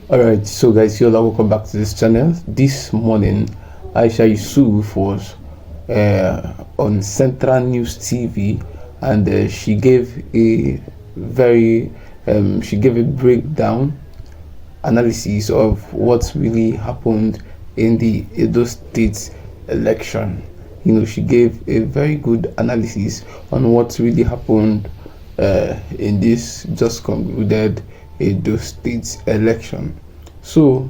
Alright, so guys, welcome back to this channel. This morning, Aisha Yesufu was on Central News TV, and she gave a very she gave a breakdown analysis of what really happened in the Edo State election. She gave a very good analysis on what really happened in this just concluded Edo State election. So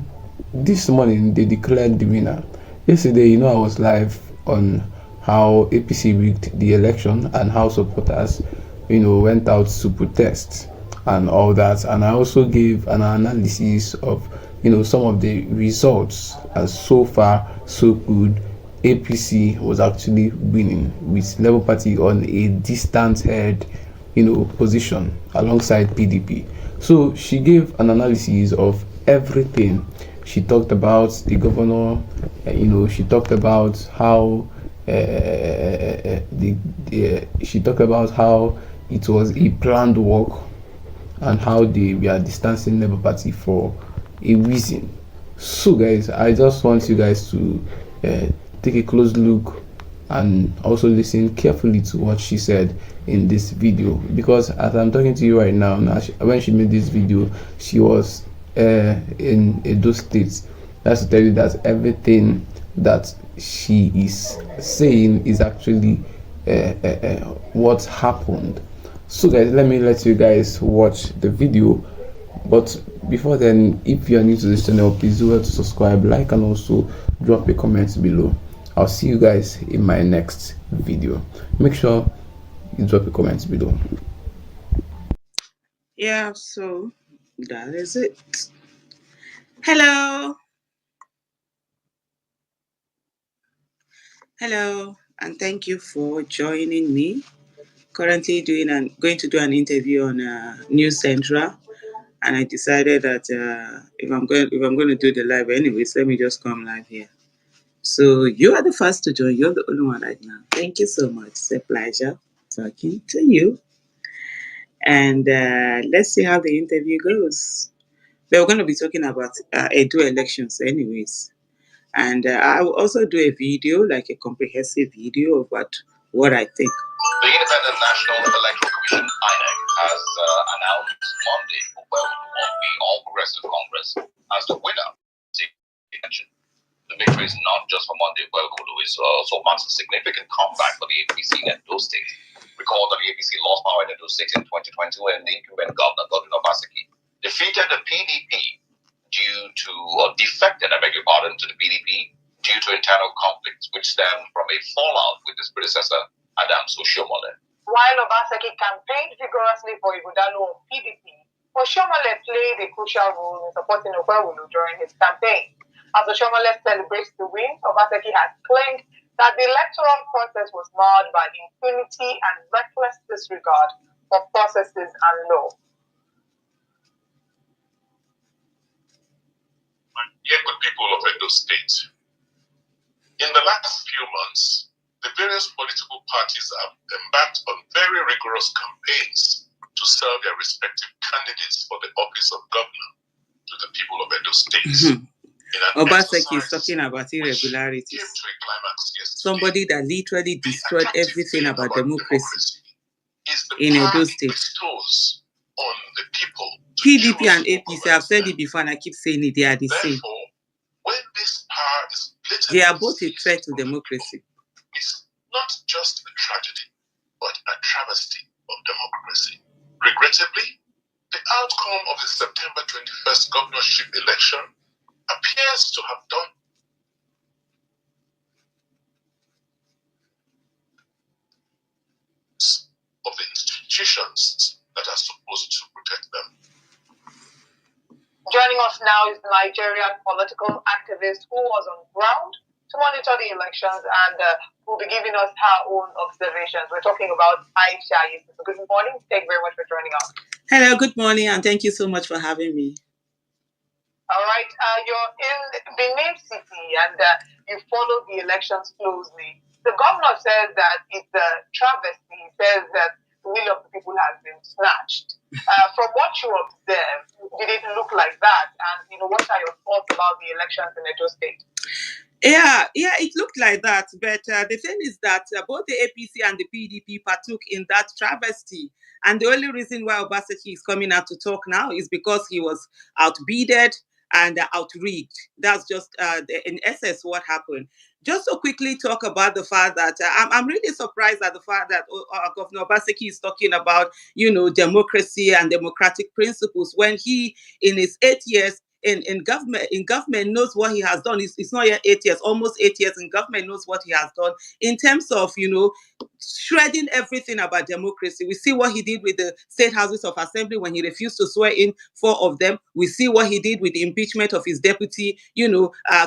this morning they declared the winner. Yesterday, I was live on how APC rigged the election and how supporters, went out to protest and all that. And I also gave an analysis of, some of the results. And so far, so good. APC was actually winning with Labour Party on a distant head, position alongside PDP. So she gave an analysis of everything. She talked about the governor, she talked about how she talked about how it was a planned work and how they were distancing Labour Party for a reason. So, guys, I just want you guys to take a close look and also listen carefully to what she said in this video, because as I'm talking to you right now, when she made this video, she was in Edo State. That's to tell you that everything that she is saying is actually what happened. So guys, let you guys watch the video. But before then, if you are new to this channel, please do well to subscribe, like, and also drop a comment below. I'll see you guys in my next video. Make sure you drop a comment below. Yeah, so that is it. Hello, and thank you for joining me. Currently going to do an interview on News Central, and I decided that if I'm going to do the live anyways, let me just come live here. So you are the first to join. You're the only one right now. Thank you so much. It's a pleasure talking to you. And let's see how the interview goes. We're going to be talking about Edo elections anyways. And I will also do a video, like a comprehensive video of what I think. The Independent National Electoral Commission, INEC, has announced Monday who will be All Progressive Congress as the winner of the election. The victory is not just for Monday Who is also marks a significant comeback for the APC in Edo State. Recall that the APC lost power in Edo State in 2020 when the incumbent governor, Godwin Obaseki, defeated the PDP defected, to the PDP due to internal conflicts which stemmed from a fallout with his predecessor, Adams Oshiomhole. While Obaseki campaigned vigorously for Ighodalo of PDP, Oshiomhole played a crucial role in supporting Okwewulu during his campaign. As Oshiomhole celebrates the win, Obaseki has claimed that the electoral process was marred by impunity and reckless disregard for processes and law. Dear good people of Edo State, in the last few months, the various political parties have embarked on very rigorous campaigns to serve their respective candidates for the office of governor to the people of Edo State. Obaseki is talking about irregularities. Somebody that literally destroyed everything about democracy in Edo State. On the people PDP and APC, I've said it before and I keep saying it, they are the same. When this power is they are both a threat to democracy. It's not just a tragedy, but a travesty of democracy. Regrettably, the outcome of the September 21st governorship election appears to have done of the institutions that are supposed to protect them. Joining us now is the Nigerian political activist who was on ground to monitor the elections and will be giving us her own observations. We're talking about Aisha Yesufu. Good morning. Thank you very much for joining us. Hello, good morning, and thank you so much for having me. All right. You're in Benin City and you follow the elections closely. The governor says that it's a travesty. He says that the will of the people has been snatched. From what you observed, did it look like that? And, what are your thoughts about the elections in Edo State? Yeah, it looked like that. But the thing is that both the APC and the PDP partook in that travesty. And the only reason why Obaseki is coming out to talk now is because he was outbidded and outrigged. That's just, in essence, what happened. Just to quickly talk about the fact that I'm really surprised at the fact that Governor Obaseki is talking about, democracy and democratic principles when he, in his 8 years, in government knows what he has done. It's not yet 8 years, almost 8 years in government knows what he has done in terms of, shredding everything about democracy. We see what he did with the state houses of assembly when he refused to swear in 4 of them. We see what he did with the impeachment of his deputy,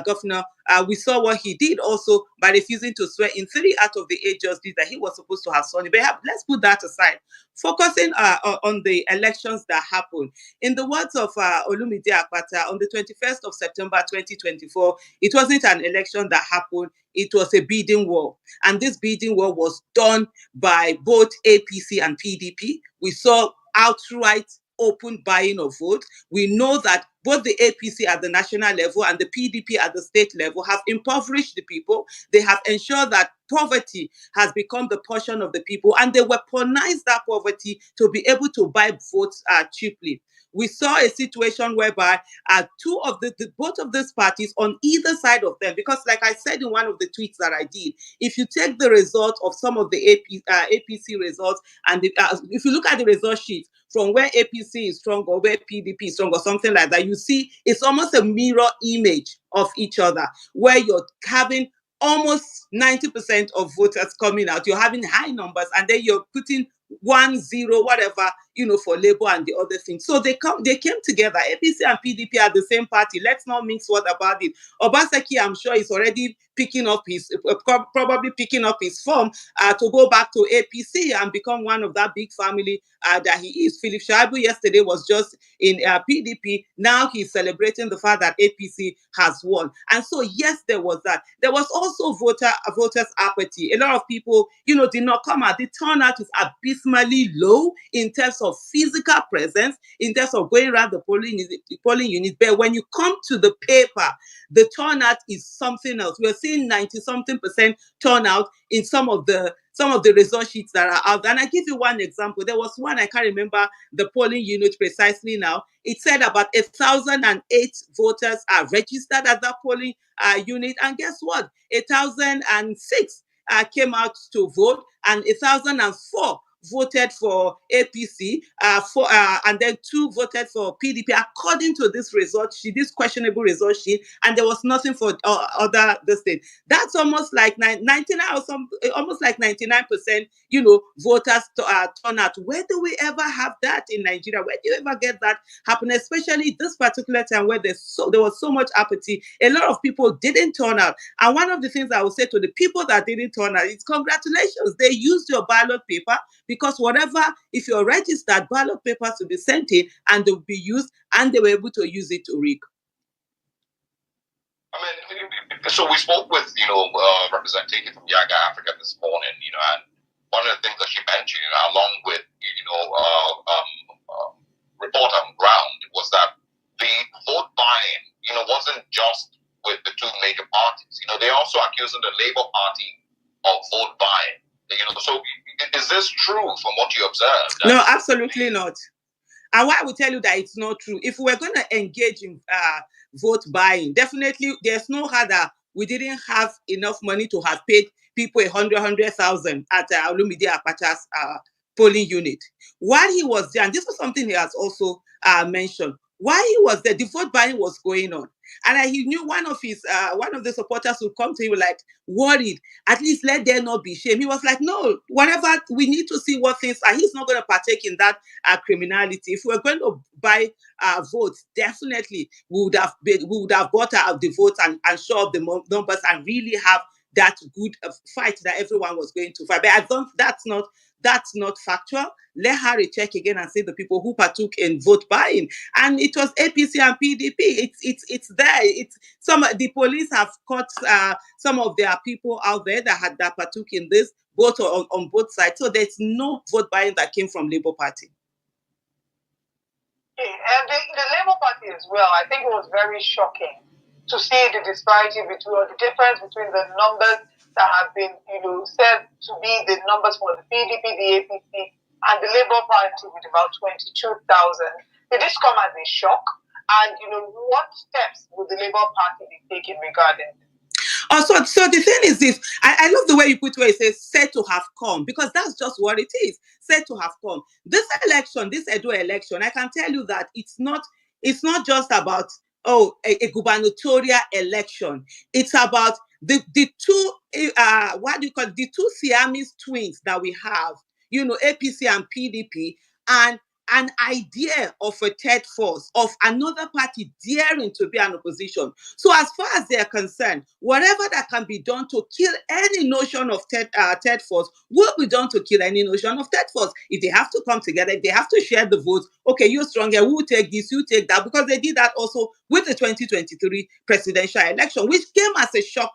governor. We saw what he did also by refusing to swear in 3 out of the 8 justices that he was supposed to have sworn in. But let's put that aside. Focusing on the elections that happened. In the words of Olumide Akpata, on the 21st of September 2024, it wasn't an election that happened. It was a bidding war. And this bidding war was done by both APC and PDP. We saw outright open buying of votes. We know that both the APC at the national level and the PDP at the state level have impoverished the people. They have ensured that poverty has become the portion of the people, and they weaponize that poverty to be able to buy votes cheaply. We saw a situation whereby both of these parties on either side of them, because like I said in one of the tweets that I did, if you take the result of some of the APC results, and if you look at the result sheet from where APC is strong or where PDP is strong or something like that, you see it's almost a mirror image of each other, where you're having almost 90% of voters coming out. You're having high numbers, and then you're putting 1, 0, whatever, for Labour and the other things. So they came together. APC and PDP are the same party. Let's not mix word about it. Obaseki, I'm sure, is already probably picking up his form to go back to APC and become one of that big family that he is. Philip Shaibu yesterday was just in PDP. Now he's celebrating the fact that APC has won. And so, yes, there was that. There was also voters' apathy. A lot of people, did not come out. The turnout is abysmally low in terms of physical presence, in terms of going around the polling unit. But when you come to the paper, the turnout is something else. We're seeing 90-something% turnout in some of the result sheets that are out there. And I give you one example. There was one, I can't remember the polling unit precisely now. It said about 1,008 voters are registered at that polling unit. And guess what? 1,006 came out to vote, and 1,004 voted for APC, and then 2 voted for PDP, according to this result sheet, this questionable result sheet, and there was nothing for the state. That's almost like 99 or almost like 99%, voters turnout. Where do we ever have that in Nigeria? Where do you ever get that happen? Especially this particular time where there was so much apathy. A lot of people didn't turn out. And one of the things I would say to the people that didn't turn out is congratulations. They used your ballot paper, because if you're registered, ballot papers will be sent in and they'll be used, and they were able to use it to rig. I mean, so we spoke with, representative from Yaga Africa this morning, and one of the things that she mentioned, along with, report on ground, was that the vote buying, wasn't just with the 2 major parties. They also accusing the Labour Party of vote buying. So is this true from what you observed? No, absolutely not. And why I will tell you that it's not true. If we were going to engage in vote buying, definitely there's no harder. We didn't have enough money to have paid people 100,000 at Olumide Akpata's polling unit. While he was there, and this was something he has also mentioned, while he was there, the vote buying was going on. And he knew one of the supporters would come to him like worried, at least let there not be shame. He was like, no, whatever, we need to see what things are. He's not going to partake in that criminality. If we're going to buy votes, definitely we would have bought out the votes and show up the numbers and really have that good fight that everyone was going to fight. But that's not factual. Let her recheck again and see the people who partook in vote buying, and it was APC and PDP. It's there. The police have caught some of their people out there that partook in this, both on both sides. So there's no vote buying that came from Labour Party. Okay, and the Labour Party as well, I think it was very shocking to see the disparity between, or the difference between the numbers that have been, said to be the numbers for the PDP, the APC, and the Labour Party with about 22,000. Did this come as a shock? And, what steps would the Labour Party be taking regarding this? So the thing is this, I love the way you put where it says said to have come, because that's just what it is, said to have come. This election, this Edo election, I can tell you that it's not just about a gubernatorial election. It's about the two what do you call it? The two Siamese twins that we have, APC and PDP, and an idea of a third force, of another party daring to be an opposition. So as far as they are concerned, whatever that can be done to kill any notion of third force will be done to kill any notion of third force. If they have to come together, if they have to share the votes, okay, you're stronger, we'll take this, you take that, because they did that also with the 2023 presidential election, which came as a shock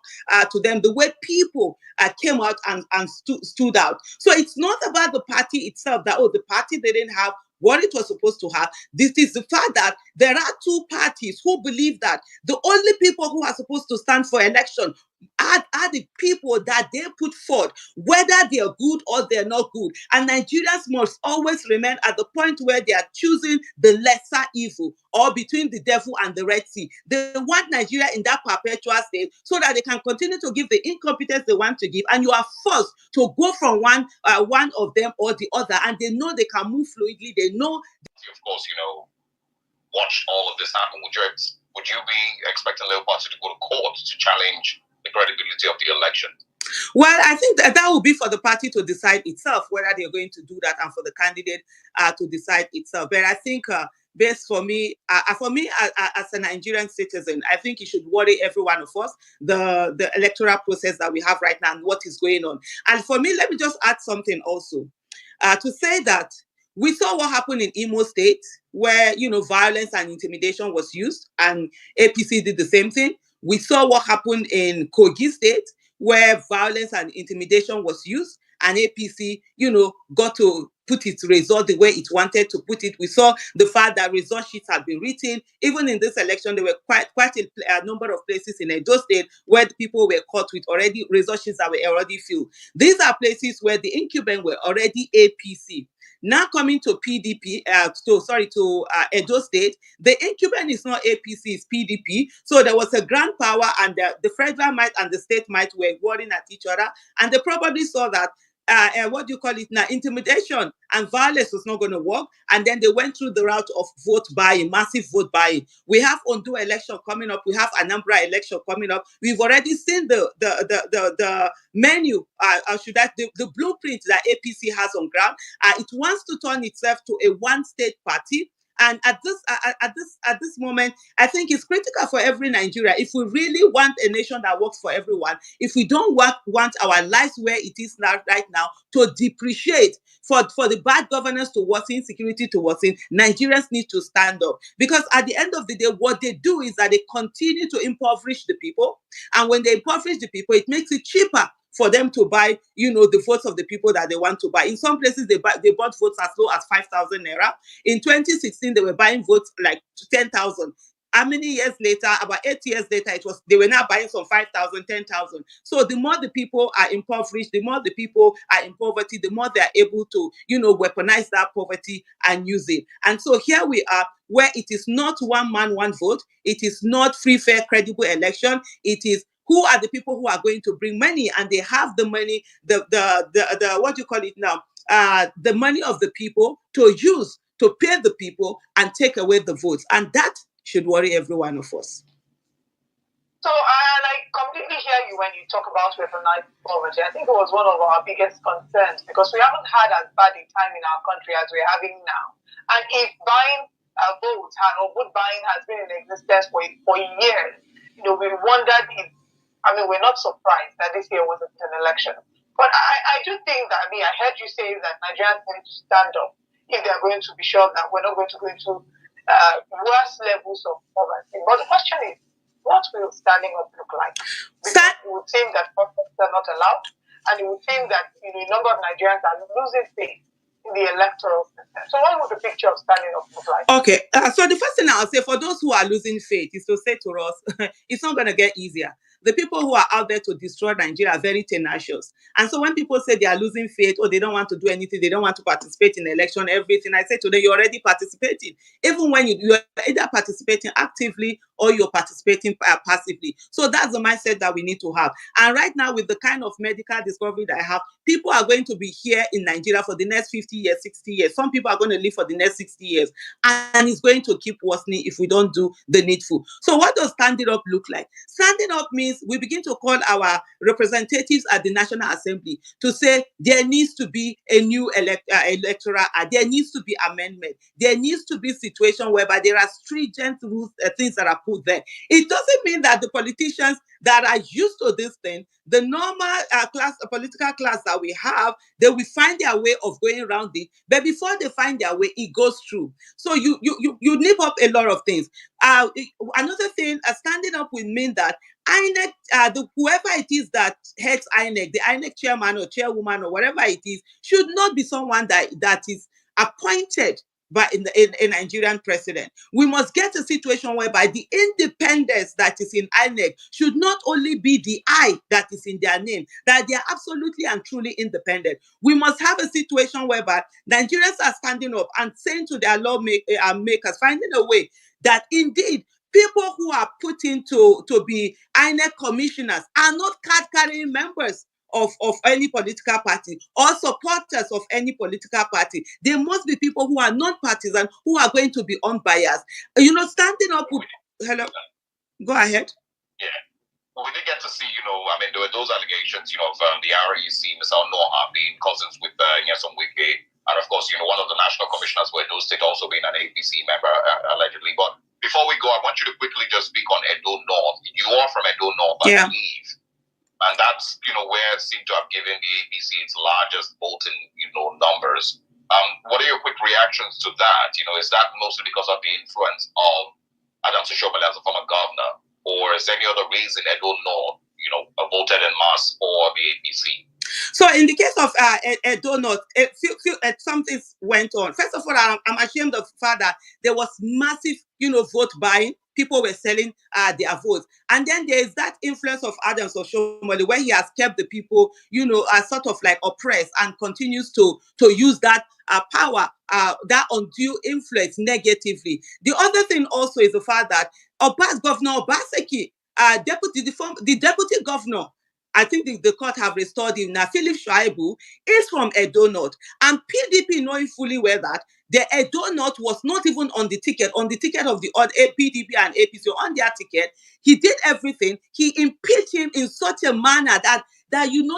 to them, the way people came out and stood out. So it's not about the party itself, that, the party didn't have what it was supposed to have. This is the fact that there are two parties who believe that the only people who are supposed to stand for election are the people that they put forth, whether they are good or they're not good. And Nigerians must always remain at the point where they are choosing the lesser evil, or between the devil and the Red Sea. They want Nigeria in that perpetual state so that they can continue to give the incompetence they want to give. And you are forced to go from one of them or the other. And they know they can move fluidly. They know. Of course, watched all of this happen. Would you be expecting Labour Party to go to court to challenge the credibility of the election? Well, I think that will be for the party to decide itself whether they're going to do that, and for the candidate to decide itself. But I think best for me as a Nigerian citizen, I think it should worry every one of us, the electoral process that we have right now and what is going on. And for me, let me just add something also to say that we saw what happened in Imo State, where violence and intimidation was used, and APC did the same thing. We saw what happened in Kogi State, where violence and intimidation was used, and APC, got to put its result the way it wanted to put it. We saw the fact that result sheets had been written. Even in this election, there were quite a number of places in Edo State where the people were caught with already result sheets that were already filled. These are places where the incumbents were already APC. Now coming to PDP, to Edo State, the incumbent is not APC, it's PDP. So there was a grand power, and the federal might and the state might were warring at each other, and they probably saw that intimidation and violence was not going to work, and then they went through the route of vote buying, massive vote buying. We have Ondo election coming up, we have Anambra election coming up. We've already seen the menu, the blueprint that APC has on ground. It wants to turn itself to a one-state party. And at this moment, I think it's critical for every Nigeria. If we really want a nation that works for everyone, if we don't want our lives where it is now, right now, to depreciate, for the bad governance to worsen, insecurity to worsen, Nigerians need to stand up. Because at the end of the day, what they do is that they continue to impoverish the people. And when they impoverish the people, it makes it cheaper for them to buy, the votes of the people that they want to buy. In some places, they bought votes as low as 5,000 naira. In 2016, they were buying votes like 10,000. How many years later, about 8 years later, they were now buying some 5,000, 10,000. So the more the people are impoverished, the more the people are in poverty, the more they are able to, weaponize that poverty and use it. And so here we are, where it is not one man, one vote. It is not free, fair, credible election. It is who are the people who are going to bring money, and they have the money, the what do you call it now? The money of the people to use to pay the people and take away the votes. And that should worry every one of us. So I completely hear you when you talk about weaponized poverty. I think it was one of our biggest concerns, because we haven't had as bad a time in our country as we're having now. And if buying votes or vote buying has been in existence for years, we wondered if, we're not surprised that this year wasn't an election. But I do think that, I heard you say that Nigerians need to stand up if they're going to be sure that we're not going to go into worse levels of poverty. But the question is, what will standing up look like? Because it would seem that protests are not allowed, and it would seem that a number of Nigerians are losing faith in the electoral system. So what would the picture of standing up look like? Okay, so the first thing I'll say for those who are losing faith is to say to us, it's not going to get easier. The people who are out there to destroy Nigeria are very tenacious. And so when people say they are losing faith or they don't want to do anything, they don't want to participate in the election, everything, I say to them, you're already participating. Even when you're either participating actively or you're participating passively. So that's the mindset that we need to have. And right now, with the kind of medical discovery that I have, people are going to be here in Nigeria for the next 50 years, 60 years. Some people are going to live for the next 60 years. And it's going to keep worsening if we don't do the needful. So what does standing up look like? Standing up means we begin to call our representatives at the National Assembly to say there needs to be a new electoral act. There needs to be amendment. There needs to be a situation whereby there are stringent rules, things that are put there. It doesn't mean that the politicians that are used to this thing, the normal political class that we have, they will find their way of going around it. But before they find their way, it goes through. So you nip up a lot of things. Another thing, standing up will mean that INEC, whoever it is that heads INEC, the INEC chairman or chairwoman or whatever it is, should not be someone that is appointed by a Nigerian president. We must get a situation whereby the independence that is in INEC should not only be the I that is in their name, that they are absolutely and truly independent. We must have a situation whereby Nigerians are standing up and saying to their lawmakers, finding a way that indeed people who are put in to be INEC commissioners are not card-carrying members of any political party or supporters of any political party. They must be people who are non-partisan, who are going to be unbiased. Standing up with... Hello? Go ahead. Yeah. We did get to see, there were those allegations, of the REC, Mr. Noah, being cousins with Nyesom Wike. And of course, one of the national commissioners for Edo State also being an APC member, allegedly. But before we go, I want you to quickly just speak on Edo North. You are from Edo North, I believe. And that's, where it seemed to have given the APC its largest voting, numbers. What are your quick reactions to that? Is that mostly because of the influence of Adam Soshomole as a former governor? Or is there any other reason Edo North, voted en masse for the APC? So in the case of Edo North, something went on. First of all, I'm ashamed of the fact that there was massive, vote buying. People were selling their votes. And then there is that influence of Adam Soshomole, where he has kept the people, sort of like oppressed and continues to use that power, that undue influence negatively. The other thing also is the fact that Governor Obaseki, the deputy governor, I think the court have restored him now. Philip Shaibu is from Edo North. And PDP, knowing fully well that the Edo North was not even on the ticket of the PDP and APC, on their ticket. He did everything. He impeached him in such a manner that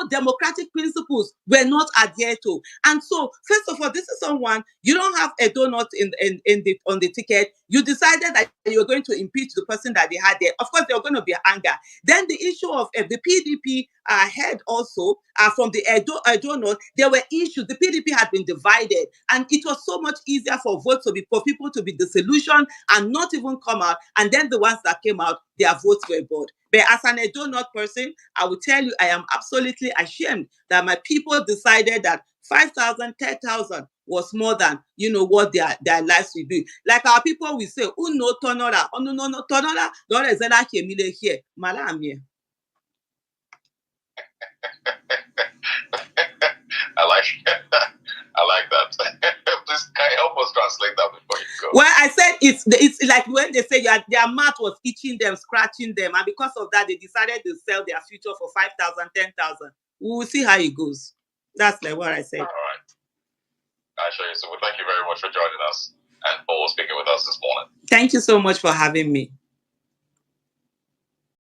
democratic principles were not adhered to. And so, first of all, this is someone, you don't have Edo North on the ticket. You decided that you were going to impeach the person that they had there. Of course, there were going to be anger. Then the issue of the PDP head also, from the Edo North, there were issues. The PDP had been divided, and it was so much easier for people to be disillusioned and not even come out. And then the ones that came out, their votes were bought. But as an Edo North person, I will tell you, I am absolutely ashamed that my people decided that 5,000, 10,000 was more than, what their lives will be. Like our people will say, no tonora, no tonora, don't ezela kemile here, malamie. I like that. Please, can you help us translate that before you go? Well, I said it's like when they say their mouth was itching them, scratching them, and because of that, they decided to sell their future for 5,000, 10,000. We will see how it goes. That's like what I said. All right. Aisha Yesufu, thank you very much for joining us and for speaking with us this morning. Thank you so much for having me.